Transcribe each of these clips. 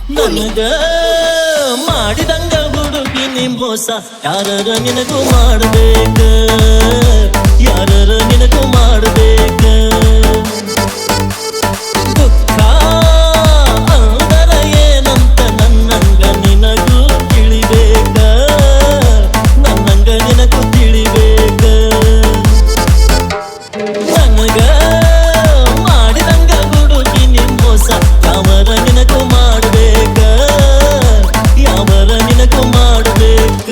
ನನಗ ಮಾಡಿದಂಗ ಹುಡುಗಿ ಮೋಸ ಯಾರರ ನಿನಗೂ ಮಾಡಬೇಕ ಯಾರರ ನಿನಗೂ ಮಾಡಬೇಕ ದುಃಖ ಅಂದರ ಏನಂತ ನನ್ನಂಗ ನಿನಗೂ ತಿಳಿಬೇಕ ನನ್ನಂಗ ನಿನಗೂ ತಿಳಿಬೇಕ ನನಗ ಮಾಡಿದಂಗ ಹುಡುಗಿ ಮೋಸ ಯಾವರ ನಿನಗೂ ಮಾಡಬೇಕ ಯಾವರ ನಿನಗೂ ಮಾಡಬೇಕ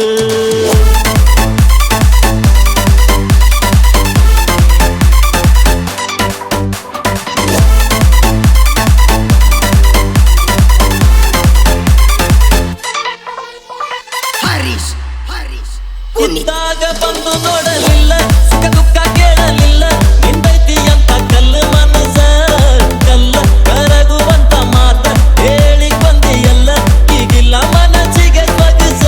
ಕುಂತಾಗ ಬಂದು ನೋಡಲಿಲ್ಲ ಸುಖ ದುಃಖ ಕೇಳಲಿಲ್ಲ ನಿಂದೈತಿ ಅಂತ ಕಲ್ಲು ಮನಸ ಕಲ್ಲ ಕರಗುವಂತ ಮಾತ ಹೇಳಿ ಬಂದಿಯಲ್ಲ ಈಗಿಲ್ಲ ಮನಸ್ಸಿಗೆ ಬಗಸ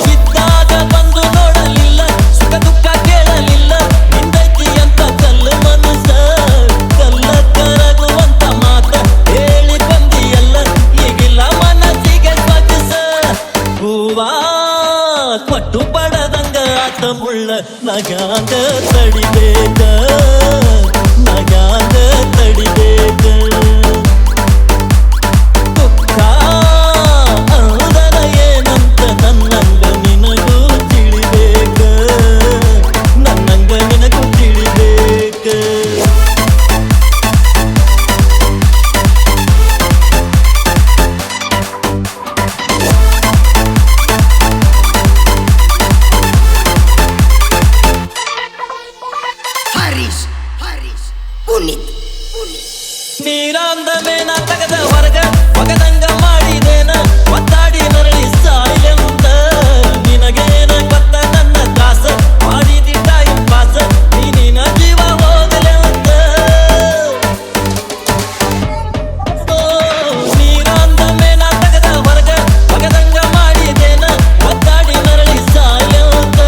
ಇದ್ದಾಗ ಬಂದು ನೋಡಲಿಲ್ಲ ಸುಖ ದುಃಖ ಕೇಳಲಿಲ್ಲ ನಿಂದೈತಿ ಅಂತ ಕಲ್ಲು ಮನಸ ಕಲ್ಲ ಕರಗುವಂತ ಮಾತ ಹೇಳಿ ಬಂದಿಯಲ್ಲ ಈಗಿಲ್ಲ ಮನಸ್ಸಿಗೆ ಬಗಸ ಹೂವಾ ಕೊಟ್ಟು ಪಡದಂಗ ಆತ ಮುಳ್ಳ ನಗಾಂಗ ತಡಿಬೇಕ ನಗಾಂಗ ತಡಿಬೇಕ ದುಃಖ ಅಂದರ ಏನಂತ ನನ್ನಂಗ ನಿನಗೂ ತಿಳಿಬೇಕ ನನ್ನಂಗ ನಿನಗೂ ತಿಳಿಬೇಕ ನೀರಾಂದ ಮೇನ ತಗದ ಹೊರಗ ಒಗದಂಗ ಮಾಡಿದೇನ ಒತ್ತಾಡಿ ನರಳಿ ಸಾಯಿಲೆಂತ ನಿನಗೇನ ಗೊತ್ತ ನನ್ನ ತ್ರಾಸ ಮಾಡಿದಿ ಟೈಮ್ ಪಾಸ ನೀನಿನ ಜೀವ ಹೋಗಲೆಂತ ನೀರಾಂದ ಮೇನ ತಗದ ಹೊರಗ ಒಗದಂಗ ಮಾಡಿದೇನ ಒತ್ತಾಡಿ ನರಳಿ ಸಾಯಿಲೆಂತ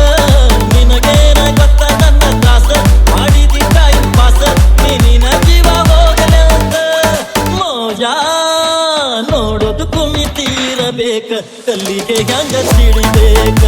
ನಿನಗೇನ ಗೊತ್ತ ನನ್ನ ತ್ರಾಸ ಮಾಡಿದಿ ಟೈಮ್ ಪಾಸ ನೀನಿನ ಜೀವ ಹೋಗಲೆಂತ ಮೋಜಾ ನೋಡೋದು ಕುಮಿತೀರಬೇಕ ಕಲ್ಲಿಗೆ ಹಂಗ ತಿಳಿಬೇಕ